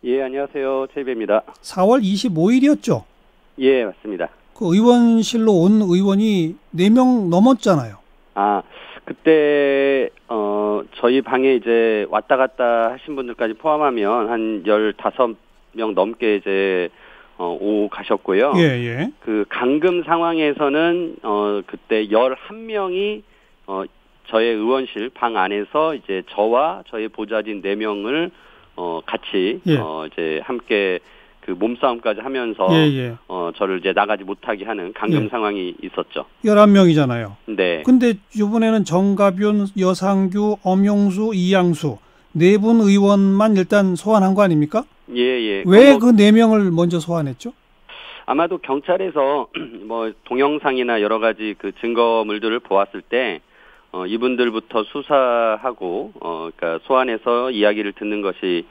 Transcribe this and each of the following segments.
예, 안녕하세요. 최희배입니다. 4월 25일이었죠? 예, 맞습니다. 그 의원실로 온 의원이 4명 넘었잖아요. 아, 그때, 저희 방에 이제 왔다 갔다 하신 분들까지 포함하면 한 15명 넘게 이제, 오고 가셨고요. 예, 예. 그 감금 상황에서는, 그때 11명이, 저의 의원실 방 안에서 이제 저와 저의 보좌진 4명을, 같이, 예. 이제 함께 그 몸싸움까지 하면서, 예, 예. 저를 이제 나가지 못하게 하는 감금 예. 상황이 있었죠. 11명이잖아요. 네. 근데 이번에는 정가윤, 여상규, 엄용수, 이양수 4분 의원만 일단 소환한 거 아닙니까? 예, 예. 왜 그 4명을 먼저 소환했죠? 아마도 경찰에서 뭐 동영상이나 여러 가지 그 증거물들을 보았을 때, 이분들부터 수사하고, 그러니까 소환해서 이야기를 듣는 것이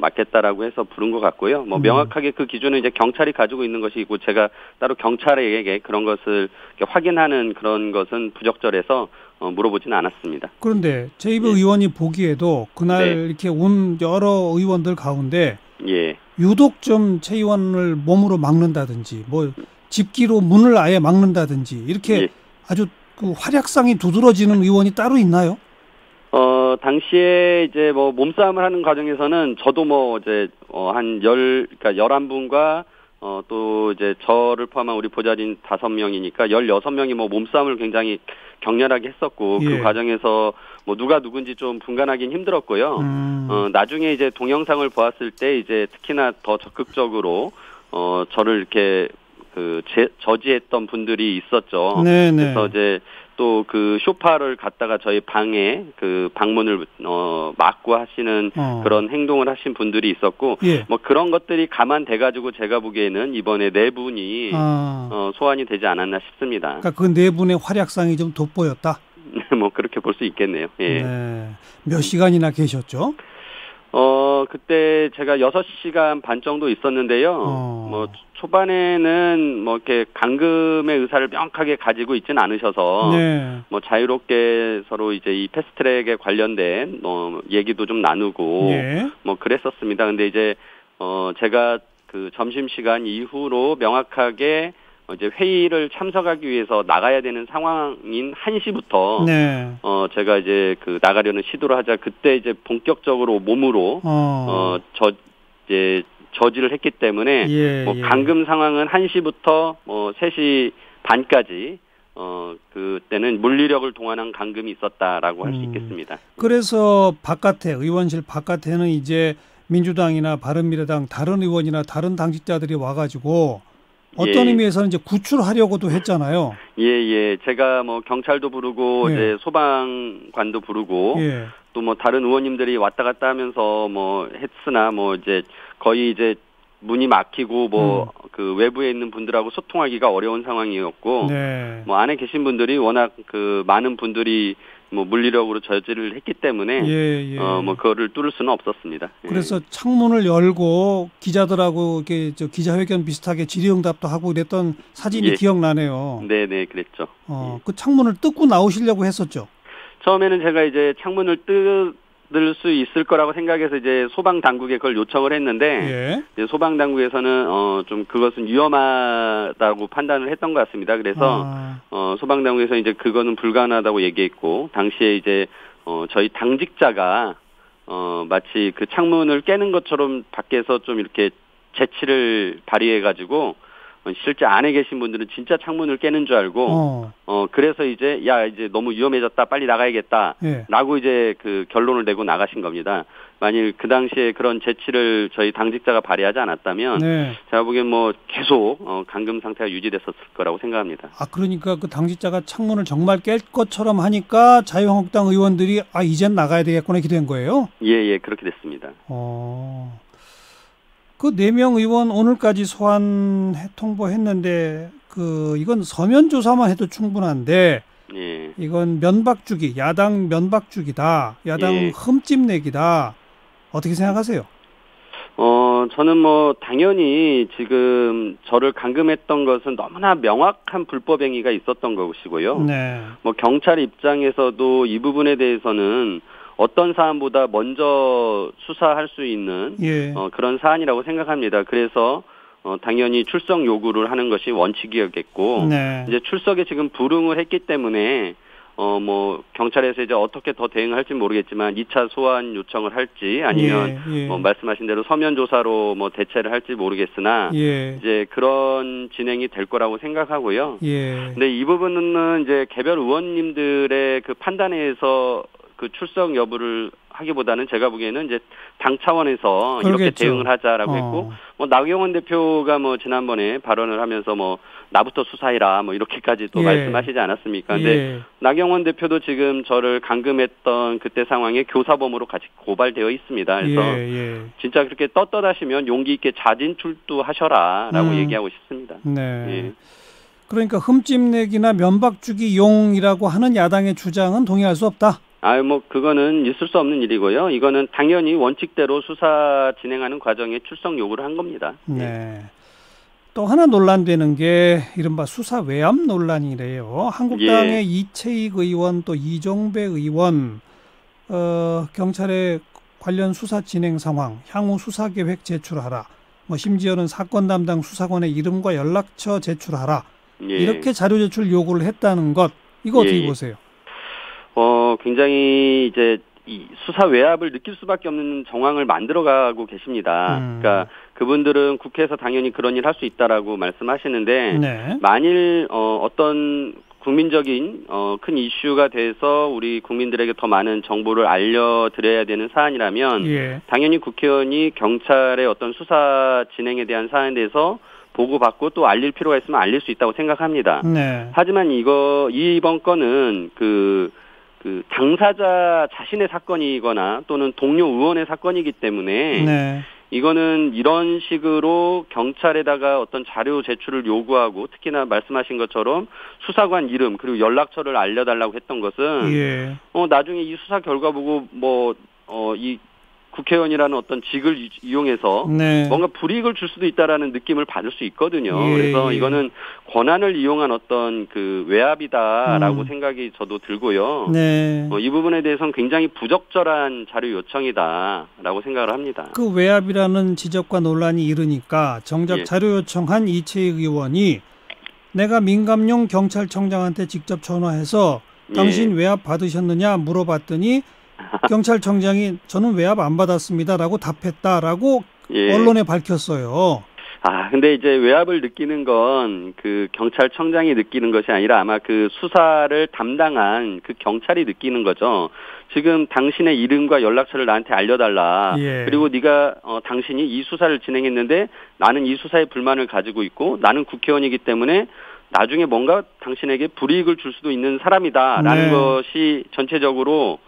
맞겠다라고 해서 부른 것 같고요. 뭐 명확하게 그 기준은 이제 경찰이 가지고 있는 것이고 제가 따로 경찰에게 그런 것을 확인하는 그런 것은 부적절해서 물어보지는 않았습니다. 그런데 최이배 예. 의원이 보기에도 그날 네. 이렇게 온 여러 의원들 가운데 예. 유독 좀 최 의원을 몸으로 막는다든지 뭐 집기로 문을 아예 막는다든지 이렇게 예. 아주 그 활약상이 두드러지는 의원이 따로 있나요? 당시에 이제 뭐 몸싸움을 하는 과정에서는 저도 뭐 이제 그러니까 11분과 또 이제 저를 포함한 우리 보좌진 5명이니까 16명이 뭐 몸싸움을 굉장히 격렬하게 했었고 예. 그 과정에서 뭐 누가 누군지 좀 분간하기는 힘들었고요. 나중에 이제 동영상을 보았을 때 이제 특히나 더 적극적으로 저를 이렇게 저지했던 분들이 있었죠. 네네. 그래서 이제 또 그 쇼파를 갖다가 저희 방에 그 방문을 막고 하시는 그런 행동을 하신 분들이 있었고, 예. 뭐 그런 것들이 감안돼 가지고 제가 보기에는 이번에 4분이 소환이 되지 않았나 싶습니다. 그러니까 그 4분의 활약상이 좀 돋보였다. 뭐 그렇게 볼 수 있겠네요. 예. 네. 몇 시간이나 계셨죠? 그때 제가 6시간 반 정도 있었는데요. 뭐 초반에는 뭐 이렇게 감금의 의사를 명확하게 가지고 있지는 않으셔서 네. 뭐 자유롭게 서로 이제 이 패스트트랙에 관련된 얘기도 좀 나누고 예. 뭐 그랬었습니다. 근데 이제 제가 그 점심시간 이후로 명확하게 이제 회의를 참석하기 위해서 나가야 되는 상황인 1시부터 네. 제가 이제 그 나가려는 시도를 하자 그때 이제 본격적으로 몸으로 이제 저지를 했기 때문에 예, 뭐 예. 감금 상황은 1시부터 뭐 3시 반까지 그때는 물리력을 동원한 감금이 있었다라고 할 수 있겠습니다. 그래서 바깥에 의원실 바깥에는 이제 민주당이나 바른미래당 다른 의원이나 다른 당직자들이 와가지고 어떤 예. 의미에서는 이제 구출하려고도 했잖아요. 예, 예. 제가 뭐 경찰도 부르고 예. 이제 소방관도 부르고 예. 또 뭐 다른 의원님들이 왔다 갔다 하면서 뭐 했으나 뭐 이제 거의 이제 문이 막히고 뭐 그 외부에 있는 분들하고 소통하기가 어려운 상황이었고 네. 뭐 안에 계신 분들이 워낙 그 많은 분들이 뭐 물리력으로 저지를 했기 때문에 예, 예. 뭐 그거를 뚫을 수는 없었습니다. 그래서 창문을 열고 기자들하고 이렇게 기자회견 비슷하게 질의응답도 하고 이랬던 사진이 예. 기억나네요. 네, 네, 그랬죠. 그 창문을 뜯고 나오시려고 했었죠. 처음에는 제가 이제 창문을 뜯을 수 있을 거라고 생각해서 이제 소방 당국에 그걸 요청을 했는데 예. 이제 소방 당국에서는 좀 그것은 위험하다고 판단을 했던 것 같습니다. 그래서 소방 당국에서 이제 그거는 불가능하다고 얘기했고 당시에 이제 저희 당직자가 마치 그 창문을 깨는 것처럼 밖에서 좀 이렇게 재치를 발휘해 가지고 실제 안에 계신 분들은 진짜 창문을 깨는 줄 알고 그래서 이제 이제 너무 위험해졌다 빨리 나가야겠다 예. 라고 이제 그 결론을 내고 나가신 겁니다. 만일 그 당시에 그런 재치를 저희 당직자가 발휘하지 않았다면 네. 제가 보기엔 뭐 계속 감금 상태가 유지됐었을 거라고 생각합니다. 그러니까 그 당직자가 창문을 정말 깰 것처럼 하니까 자유한국당 의원들이 이젠 나가야 되겠구나 이렇게 된 거예요? 예, 그렇게 됐습니다. 그 4명 의원 오늘까지 소환 통보했는데 이건 서면 조사만 해도 충분한데 예. 이건 면박주기, 야당 면박주기다, 야당 예. 흠집내기다. 어떻게 생각하세요? 저는 뭐 당연히 지금 저를 감금했던 것은 너무나 명확한 불법 행위가 있었던 것이고요. 네. 뭐 경찰 입장에서도 이 부분에 대해서는 어떤 사안보다 먼저 수사할 수 있는 예. 그런 사안이라고 생각합니다. 그래서 당연히 출석 요구를 하는 것이 원칙이었겠고 네. 이제 출석에 지금 불응을 했기 때문에 뭐 경찰에서 이제 어떻게 더 대응할지 모르겠지만 2차 소환 요청을 할지 아니면 예. 예. 뭐 말씀하신 대로 서면 조사로 뭐 대체를 할지 모르겠으나 예. 이제 그런 진행이 될 거라고 생각하고요. 예. 근데 이 부분은 이제 개별 의원님들의 그 판단에 의해서 그 출석 여부를 하기보다는 제가 보기에는 이제 당 차원에서 그러겠죠. 이렇게 대응을 하자라고 했고, 뭐 나경원 대표가 뭐 지난번에 발언을 하면서 뭐 나부터 수사해라 뭐 이렇게까지 또 예. 말씀하시지 않았습니까? 근데 예. 나경원 대표도 지금 저를 감금했던 그때 상황에 교사범으로 같이 고발되어 있습니다. 그래서 예. 진짜 그렇게 떳떳하시면 용기 있게 자진 출두하셔라라고 얘기하고 싶습니다. 네. 예. 그러니까 흠집내기나 면박주기 용이라고 하는 야당의 주장은 동의할 수 없다. 뭐 그거는 있을 수 없는 일이고요. 이거는 당연히 원칙대로 수사 진행하는 과정에 출석 요구를 한 겁니다. 네. 또 하나 논란되는 게 이른바 수사 외압 논란이래요. 한국당의 예. 이채익 의원 또 이종배 의원 경찰의 관련 수사 진행 상황, 향후 수사 계획 제출하라. 뭐 심지어는 사건 담당 수사관의 이름과 연락처 제출하라. 예. 이렇게 자료 제출 요구를 했다는 것. 이거 어떻게 보세요? 굉장히 이제 이 수사 외압을 느낄 수밖에 없는 정황을 만들어가고 계십니다. 그러니까 그분들은 국회에서 당연히 그런 일 할 수 있다라고 말씀하시는데 네. 만일 어떤 국민적인 큰 이슈가 돼서 우리 국민들에게 더 많은 정보를 알려드려야 되는 사안이라면 예. 당연히 당연히 국회의원이 경찰의 어떤 수사 진행에 대한 사안에 대해서 보고받고 또 알릴 필요가 있으면 알릴 수 있다고 생각합니다. 네. 하지만 이번 건은 그 당사자 자신의 사건이거나 또는 동료 의원의 사건이기 때문에 네. 이거는 이런 식으로 경찰에다가 어떤 자료 제출을 요구하고 특히나 말씀하신 것처럼 수사관 이름 그리고 연락처를 알려달라고 했던 것은 예. 나중에 이 수사 결과 보고 이 국회의원이라는 어떤 직을 이용해서 네. 뭔가 불이익을 줄 수도 있다라는 느낌을 받을 수 있거든요. 예, 그래서 예. 이거는 권한을 이용한 어떤 그 외압이다라고 생각이 저도 들고요. 네. 이 부분에 대해서는 굉장히 부적절한 자료 요청이다라고 생각을 합니다. 그 외압이라는 지적과 논란이 이르니까 정작 예. 자료 요청한 이채익 의원이 내가 민감용 경찰청장한테 직접 전화해서 당신 외압 받으셨느냐 물어봤더니 경찰청장이 저는 외압 안 받았습니다라고 답했다라고 예. 언론에 밝혔어요. 근데 이제 외압을 느끼는 건 그 경찰청장이 느끼는 것이 아니라 아마 그 수사를 담당한 그 경찰이 느끼는 거죠. 지금 당신의 이름과 연락처를 나한테 알려달라. 예. 그리고 네가 당신이 이 수사를 진행했는데 나는 이 수사에 불만을 가지고 있고 나는 국회의원이기 때문에 나중에 뭔가 당신에게 불이익을 줄 수도 있는 사람이다라는 네. 것이 전체적으로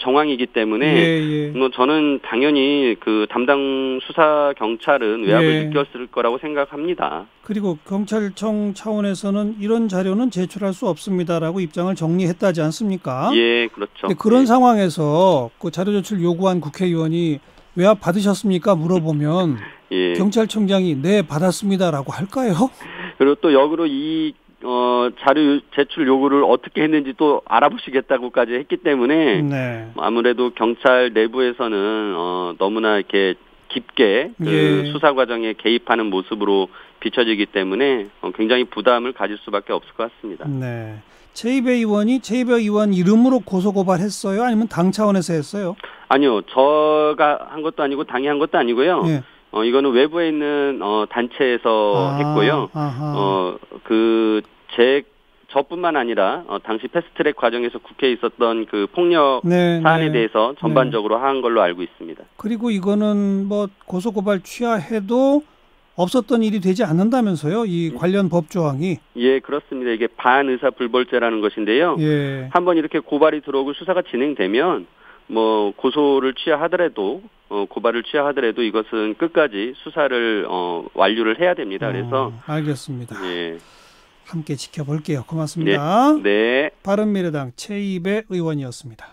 정황이기 때문에 저는 당연히 그 담당 수사 경찰은 외압을 느꼈을 거라고 생각합니다. 그리고 경찰청 차원에서는 이런 자료는 제출할 수 없습니다라고 입장을 정리했다지 않습니까? 예, 그렇죠. 그런 상황에서 그 자료 제출 요구한 국회의원이 외압 받으셨습니까? 물어보면 예. 경찰청장이 네 받았습니다라고 할까요? 그리고 또 역으로 이 자료 제출 요구를 어떻게 했는지 또 알아보시겠다고까지 했기 때문에 네. 아무래도 경찰 내부에서는 너무나 이렇게 깊게 그 수사 과정에 개입하는 모습으로 비춰지기 때문에 굉장히 부담을 가질 수밖에 없을 것 같습니다. 네. 최이배 의원 이름으로 고소고발했어요? 아니면 당 차원에서 했어요? 아니요. 제가 한 것도 아니고 당이 한 것도 아니고요. 예. 이거는 외부에 있는 단체에서 했고요. 저뿐만 아니라 당시 패스트트랙 과정에서 국회에 있었던 그 폭력 사안에 대해서 전반적으로 한 걸로 알고 있습니다. 그리고 이거는 뭐 고소고발 취하해도 없었던 일이 되지 않는다면서요? 이 관련 법조항이. 예, 그렇습니다. 이게 반의사불벌죄라는 것인데요. 예. 한번 이렇게 고발이 들어오고 수사가 진행되면 뭐 고소를 취하하더라도 고발을 취하하더라도 이것은 끝까지 수사를 완료를 해야 됩니다. 그래서 알겠습니다. 예. 함께 지켜볼게요. 고맙습니다. 네. 바른미래당 최이배 의원이었습니다.